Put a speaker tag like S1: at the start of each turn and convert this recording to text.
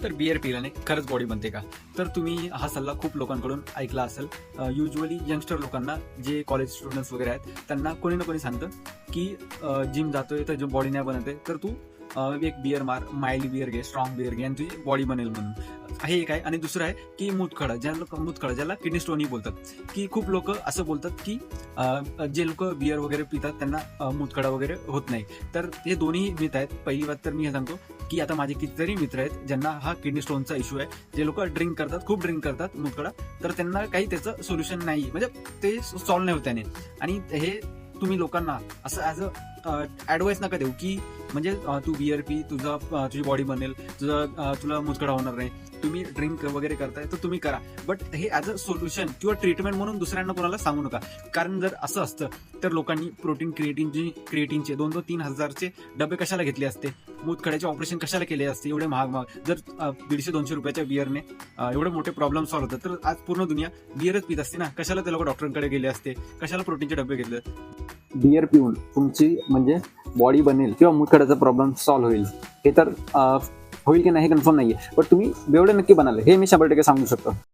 S1: तर बिअर पिल्याने खरंच बॉडी बनते का? तर तुम्ही हा सल्ला खूप लोकांकडून ऐकला असेल. युजली यंगस्टर लोकांना, जे कॉलेज स्टुडंट्स वगैरे आहेत, त्यांना कोणी ना कोणी सांगतं की जिम जातोय तर बॉडी नाही बनते, तर तू एक बिअर मार, माइल्ड बिअर घे, स्ट्रॉंग बिअर घे आणि तुझी बॉडी बनेल म्हणून. हे एक आहे. आणि दुसरं आहे की मूतखडा, ज्याला किडनी स्टोनही बोलतात. की खूप लोक असं बोलतात की जे लोक बिअर वगैरे पितात त्यांना मूतखडा वगैरे होत नाही. तर हे दोन्ही मिथ आहेत. पहिली बात तर मी हे सांगतो की आता माझे कितीतरी मित्र आहेत ज्यांना हा किडनी स्टोनचा इश्यू आहे. जे लोक खूप ड्रिंक करतात मूतखडा, तर त्यांना काही त्याचं सोल्युशन नाही, म्हणजे ते सॉल्व्ह नाही होत त्याने. आणि हे तुम्ही लोकांना असं ॲज ॲडवाईस नका देऊ की म्हणजे तू बिअर पी, तुझी बॉडी बनेल, तुला मूतखडा होणार नाही. तुम्ही ड्रिंक वगैरे करताय तर तुम्ही करा, बट हे ॲज अ सोल्युशन किंवा ट्रीटमेंट म्हणून दुसऱ्यांना कोणाला सांगू नका. कारण जर असं असतं तर लोकांनी क्रिएटिनचे 2-3 हजारचे डबे कशाला घेतले असते, मूतखड्याचे ऑपरेशन कशाला केले असते एवढे महाग. जर 150-200 रुपयाच्या बिअरने एवढे मोठे प्रॉब्लेम सॉल्व्ह होतात, तर आज पूर्ण दुनिया बिअरच पित असते ना. कशाला ते लोक डॉक्टरांकडे गेले असते, कशाला प्रोटीनचे डबे घेतले.
S2: बिअर पिऊन तुमची म्हणजे बॉडी बनेल किंवा मूतखड्याचा प्रॉब्लेम सॉल्व्ह होईल, हे तर होईल की नाही हे कन्फर्म नाहीये, पण तुम्ही एवढे नक्की बनाल हे मी 100% सांगू शकतो.